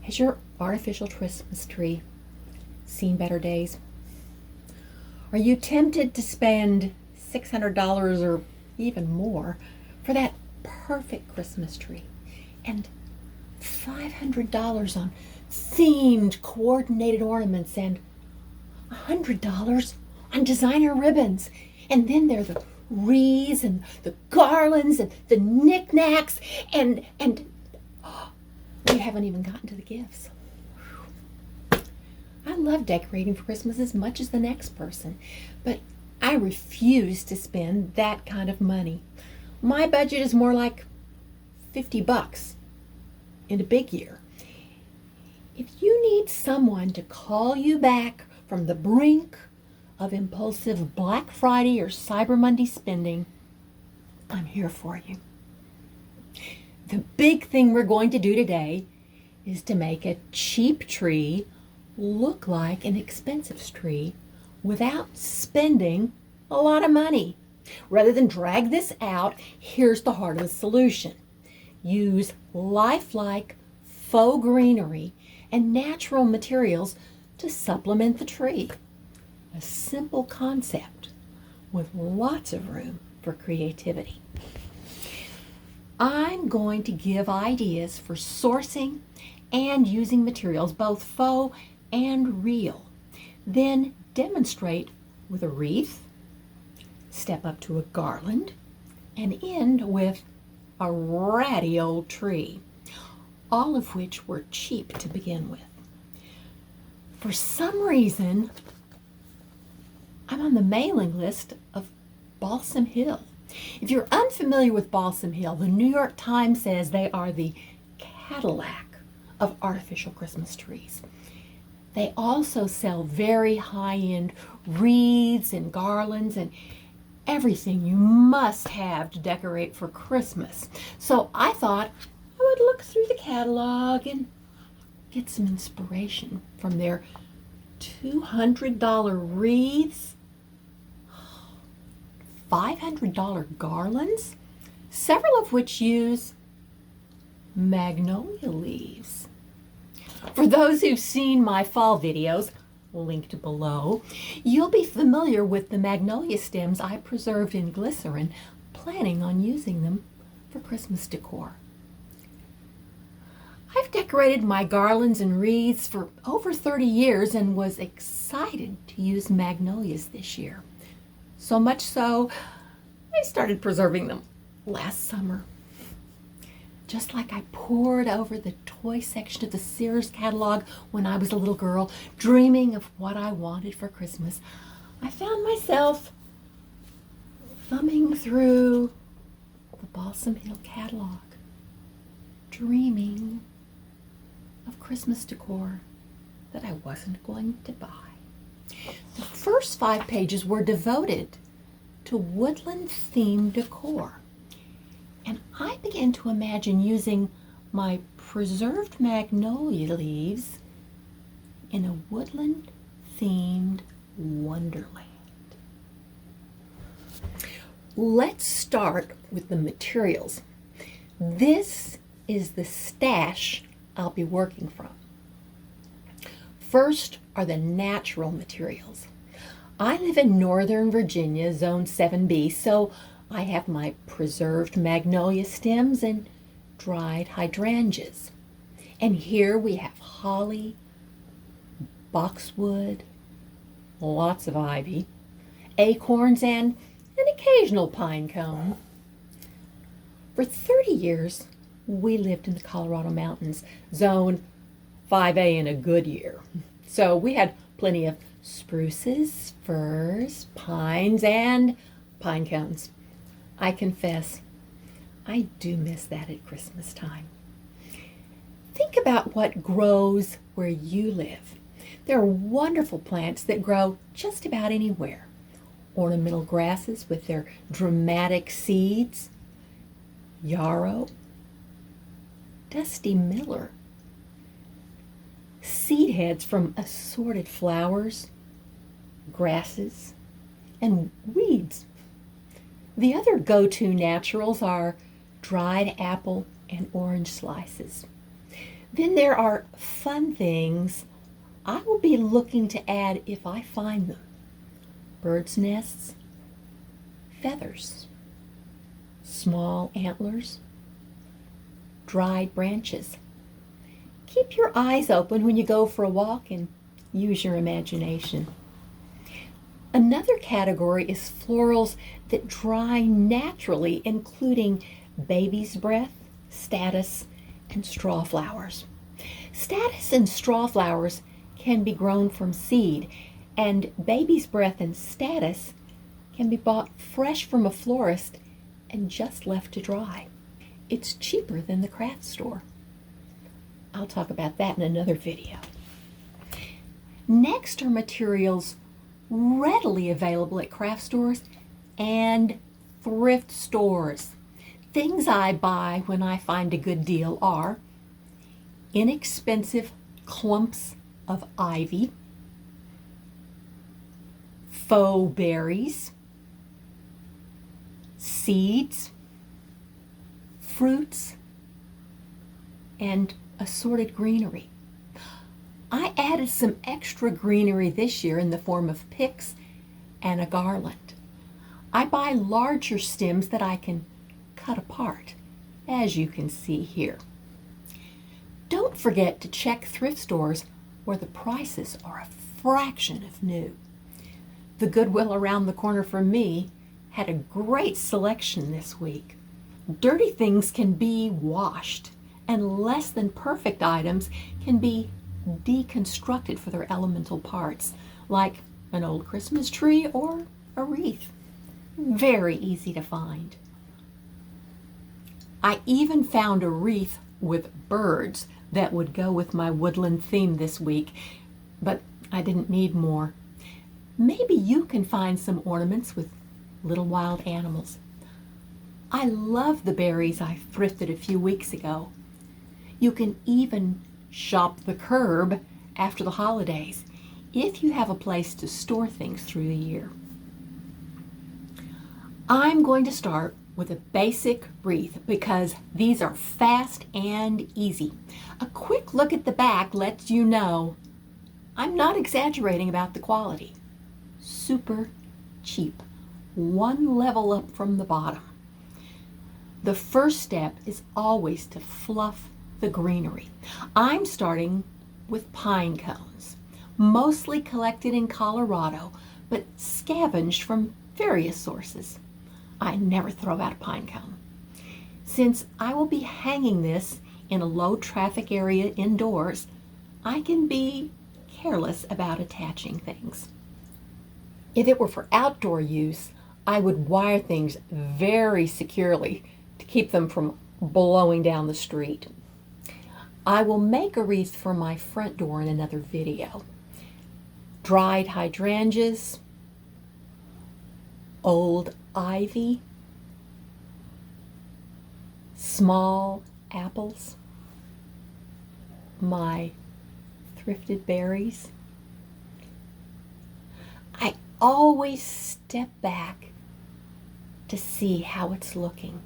Has your artificial Christmas tree seen better days? Are you tempted to spend $600 or even more for that perfect Christmas tree and $500 on themed coordinated ornaments and $100 on designer ribbons? And then there are the wreaths and the garlands and the knickknacks and we haven't even gotten to the gifts. I love decorating for Christmas as much as the next person, but I refuse to spend that kind of money. My budget is more like $50 in a big year. If you need someone to call you back from the brink of impulsive Black Friday or Cyber Monday spending, I'm here for you. The big thing we're going to do today is to make a cheap tree look like an expensive tree without spending a lot of money. Rather than drag this out, here's the heart of the solution. Use lifelike faux greenery and natural materials to supplement the tree. A simple concept with lots of room for creativity. I'm going to give ideas for sourcing and using materials, both faux and real. Then demonstrate with a wreath, step up to a garland, and end with a ratty old tree, all of which were cheap to begin with. For some reason, I'm on the mailing list of Balsam Hill. If you're unfamiliar with Balsam Hill, the New York Times says they are the Cadillac of artificial Christmas trees. They also sell very high-end wreaths and garlands and everything you must have to decorate for Christmas. So I thought I would look through the catalog and get some inspiration from their $200 wreaths, $500 garlands, several of which use magnolia leaves. For those who've seen my fall videos, linked below, you'll be familiar with the magnolia stems I preserved in glycerin, planning on using them for Christmas decor. I've decorated my garlands and wreaths for over 30 years and was excited to use magnolias this year. So much so, I started preserving them last summer. Just like I pored over the toy section of the Sears catalog when I was a little girl, dreaming of what I wanted for Christmas, I found myself thumbing through the Balsam Hill catalog, dreaming of Christmas decor that I wasn't going to buy. The first 5 pages were devoted to woodland themed decor. And I began to imagine using my preserved magnolia leaves in a woodland themed wonderland. Let's start with the materials. This is the stash I'll be working from. First are the natural materials. I live in Northern Virginia, Zone 7B, so I have my preserved magnolia stems and dried hydrangeas. And here we have holly, boxwood, lots of ivy, acorns, and an occasional pine cone. For 30 years, we lived in the Colorado mountains, Zone 5A in a good year. So we had plenty of spruces, firs, pines, and pine cones. I confess, I do miss that at Christmas time. Think about what grows where you live. There are wonderful plants that grow just about anywhere. Ornamental grasses with their dramatic seeds, yarrow, dusty miller, seed heads from assorted flowers, grasses, and weeds. The other go-to naturals are dried apple and orange slices. Then there are fun things I will be looking to add if I find them. Birds' nests, feathers, small antlers, dried branches. Keep your eyes open when you go for a walk and use your imagination. Another category is florals that dry naturally, including baby's breath, statice, and straw flowers. Statice and straw flowers can be grown from seed, and baby's breath and statice can be bought fresh from a florist and just left to dry. It's cheaper than the craft store. I'll talk about that in another video. Next are materials readily available at craft stores and thrift stores. Things I buy when I find a good deal are inexpensive clumps of ivy, faux berries, seeds, fruits, and assorted greenery. I added some extra greenery this year in the form of picks and a garland. I buy larger stems that I can cut apart, as you can see here. Don't forget to check thrift stores where the prices are a fraction of new. The Goodwill around the corner from me had a great selection this week. Dirty things can be washed, and less than perfect items can be deconstructed for their elemental parts, like an old Christmas tree or a wreath. Very easy to find. I even found a wreath with birds that would go with my woodland theme this week, but I didn't need more. Maybe you can find some ornaments with little wild animals. I love the berries I thrifted a few weeks ago. You can even shop the curb after the holidays if you have a place to store things through the year. I'm going to start with a basic wreath because these are fast and easy. A quick look at the back lets you know I'm not exaggerating about the quality. Super cheap, one level up from the bottom. The first step is always to fluff the greenery. I'm starting with pine cones, mostly collected in Colorado, but scavenged from various sources. I never throw out a pine cone. Since I will be hanging this in a low traffic area indoors, I can be careless about attaching things. If it were for outdoor use, I would wire things very securely to keep them from blowing down the street. I will make a wreath for my front door in another video. Dried hydrangeas, old ivy, small apples, my thrifted berries. I always step back to see how it's looking.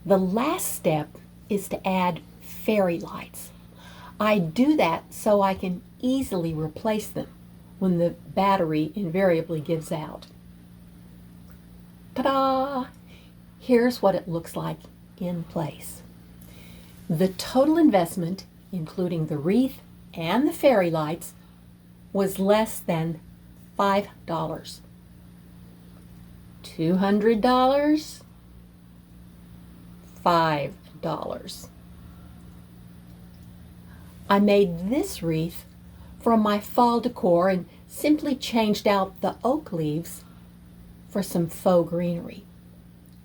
The last step is to add fairy lights. I do that so I can easily replace them when the battery invariably gives out. Ta-da! Here's what it looks like in place. The total investment, including the wreath and the fairy lights, was less than $5. $200? $5. I made this wreath from my fall decor and simply changed out the oak leaves for some faux greenery.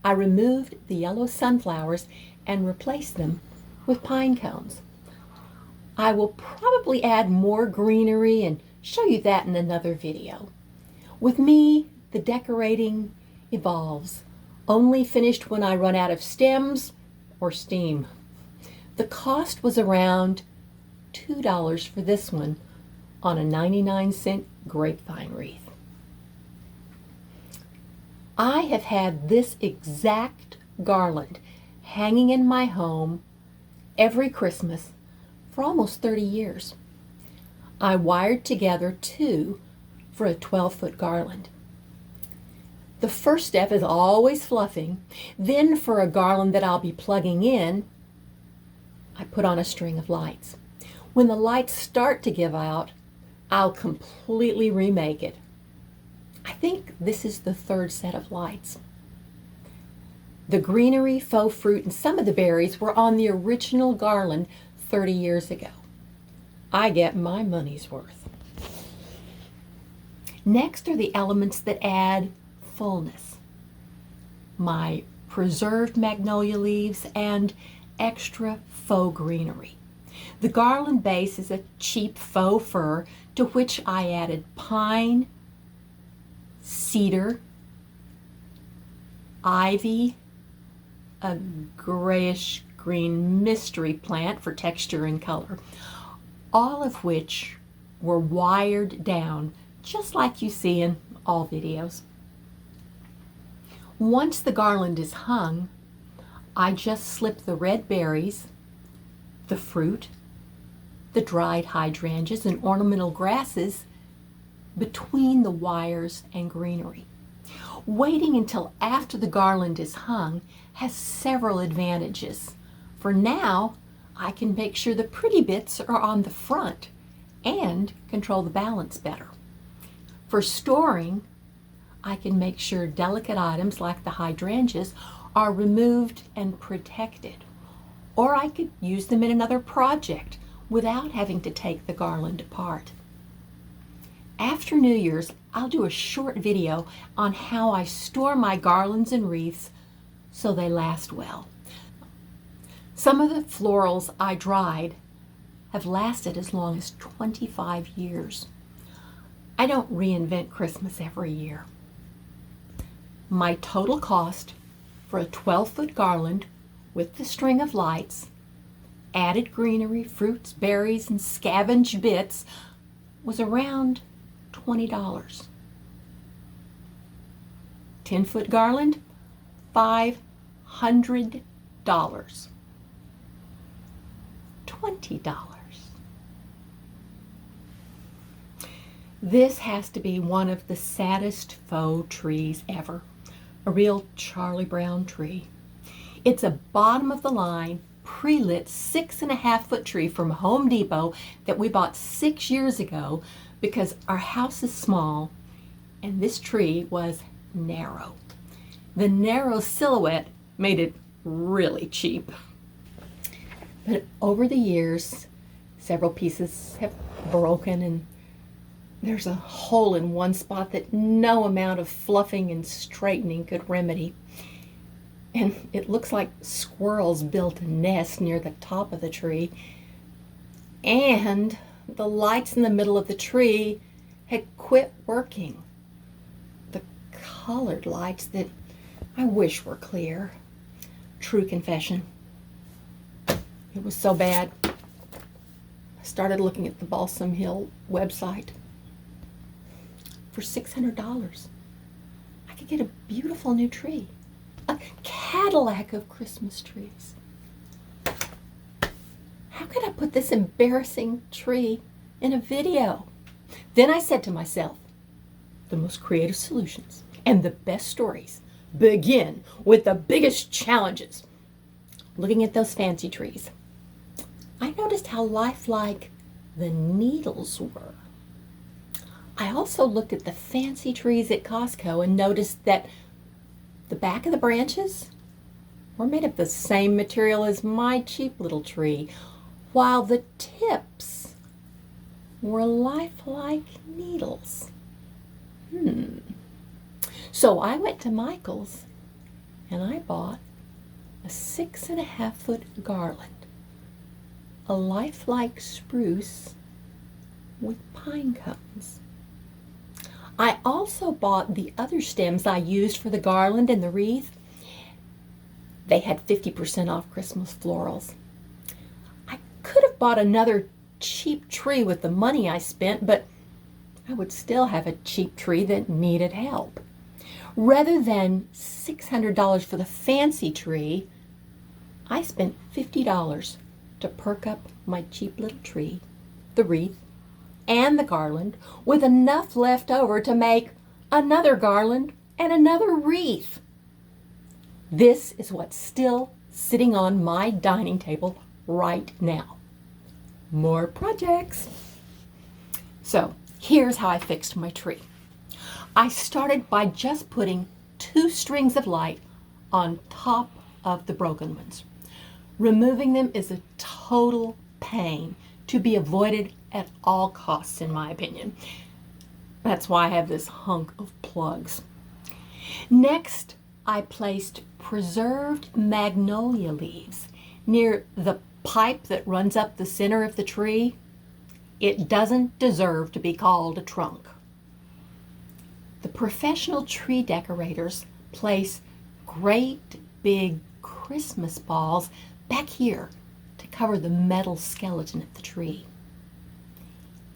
I removed the yellow sunflowers and replaced them with pine cones. I will probably add more greenery and show you that in another video. With me, the decorating evolves, only finished when I run out of stems or steam. The cost was around $2 for this one on a 99-cent grapevine wreath. I have had this exact garland hanging in my home every Christmas for almost 30 years. I wired together 2 for a 12-foot garland. The first step is always fluffing. Then for a garland that I'll be plugging in, I put on a string of lights. When the lights start to give out, I'll completely remake it. I think this is the 3rd set of lights. The greenery, faux fruit, and some of the berries were on the original garland 30 years ago. I get my money's worth. Next are the elements that add fullness. My preserved magnolia leaves and extra faux greenery. The garland base is a cheap faux fir to which I added pine, cedar, ivy, a grayish green mystery plant for texture and color, all of which were wired down just like you see in all videos. Once the garland is hung, I just slip the red berries, the fruit, the dried hydrangeas and ornamental grasses between the wires and greenery. Waiting until after the garland is hung has several advantages. For now, I can make sure the pretty bits are on the front and control the balance better. For storing, I can make sure delicate items like the hydrangeas are removed and protected. Or I could use them in another project without having to take the garland apart. After New Year's, I'll do a short video on how I store my garlands and wreaths so they last well. Some of the florals I dried have lasted as long as 25 years. I don't reinvent Christmas every year. My total cost for a 12-foot garland with the string of lights, added greenery, fruits, berries, and scavenged bits was around $20. 10-foot garland, $500. $20. This has to be one of the saddest faux trees ever. A real Charlie Brown tree. It's a bottom of the line, pre-lit 6.5-foot tree from Home Depot that we bought 6 years ago because our house is small and this tree was narrow. The narrow silhouette made it really cheap. But over the years, several pieces have broken and there's a hole in one spot that no amount of fluffing and straightening could remedy. And it looks like squirrels built a nest near the top of the tree. And the lights in the middle of the tree had quit working. The colored lights that I wish were clear. True confession. It was so bad. I started looking at the Balsam Hill website. For $600, I could get a beautiful new tree. A Cadillac of Christmas trees. How could I put this embarrassing tree in a video? Then I said to myself, the most creative solutions and the best stories begin with the biggest challenges. Looking at those fancy trees, I noticed how lifelike the needles were. I also looked at the fancy trees at Costco and noticed that the back of the branches were made of the same material as my cheap little tree, while the tips were lifelike needles. So I went to Michael's and I bought a 6.5-foot garland, a lifelike spruce with pine cones. I also bought the other stems I used for the garland and the wreath. They had 50% off Christmas florals. I could have bought another cheap tree with the money I spent, but I would still have a cheap tree that needed help. Rather than $600 for the fancy tree, I spent $50 to perk up my cheap little tree, the wreath, and the garland, with enough left over to make another garland and another wreath. This is what's still sitting on my dining table right now. More projects. So here's how I fixed my tree. I started by just putting 2 strings of light on top of the broken ones. Removing them is a total pain to be avoided at all costs, in my opinion. That's why I have this hunk of plugs. Next, I placed preserved magnolia leaves near the pipe that runs up the center of the tree. It doesn't deserve to be called a trunk. The professional tree decorators place great big Christmas balls back here to cover the metal skeleton of the tree.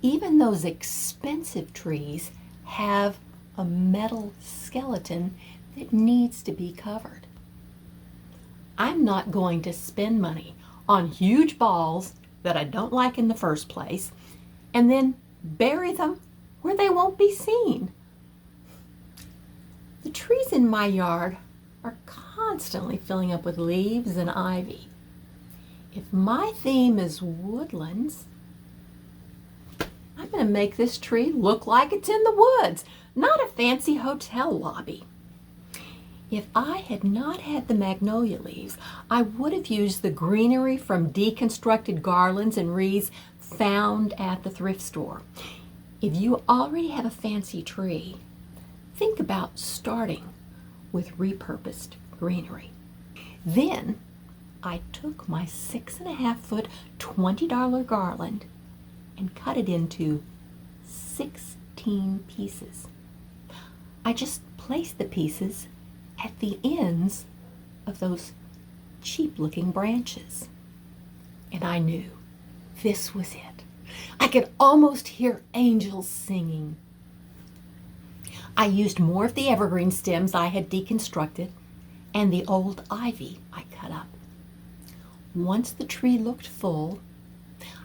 Even those expensive trees have a metal skeleton that needs to be covered. I'm not going to spend money on huge balls that I don't like in the first place and then bury them where they won't be seen. The trees in my yard are constantly filling up with leaves and ivy. If my theme is woodlands, I'm going to make this tree look like it's in the woods, not a fancy hotel lobby. If I had not had the magnolia leaves, I would have used the greenery from deconstructed garlands and wreaths found at the thrift store. If you already have a fancy tree, think about starting with repurposed greenery. Then I took my 6.5-foot $20 garland and cut it into 16 pieces. I just placed the pieces at the ends of those cheap-looking branches. And I knew this was it. I could almost hear angels singing. I used more of the evergreen stems I had deconstructed and the old ivy I cut up. Once the tree looked full,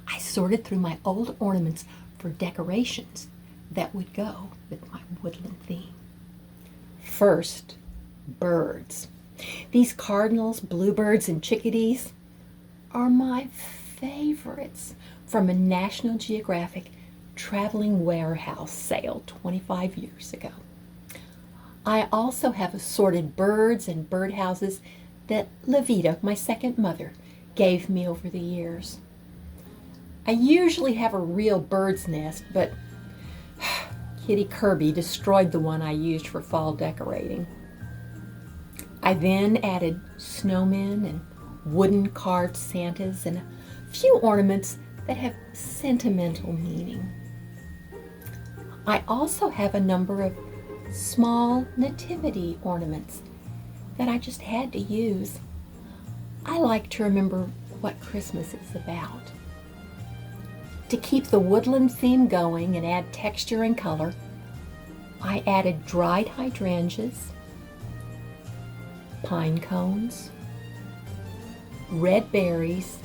I sorted through my old ornaments for decorations that would go with my woodland theme. First, birds. These cardinals, bluebirds, and chickadees are my favorites from a National Geographic traveling warehouse sale 25 years ago. I also have assorted birds and birdhouses that Levita, my second mother, gave me over the years. I usually have a real bird's nest, but Kitty Kirby destroyed the one I used for fall decorating. I then added snowmen and wooden carved Santas and a few ornaments that have sentimental meaning. I also have a number of small nativity ornaments that I just had to use. I like to remember what Christmas is about. To keep the woodland theme going and add texture and color, I added dried hydrangeas, pine cones, red berries,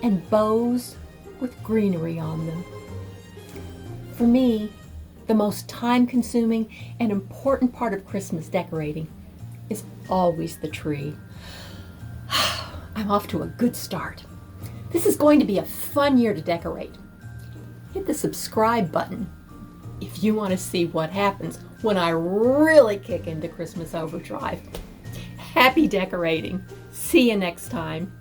and bows with greenery on them. For me, the most time-consuming and important part of Christmas decorating is always the tree. I'm off to a good start. This is going to be a fun year to decorate. Hit the subscribe button if you want to see what happens when I really kick into Christmas overdrive. Happy decorating. See you next time.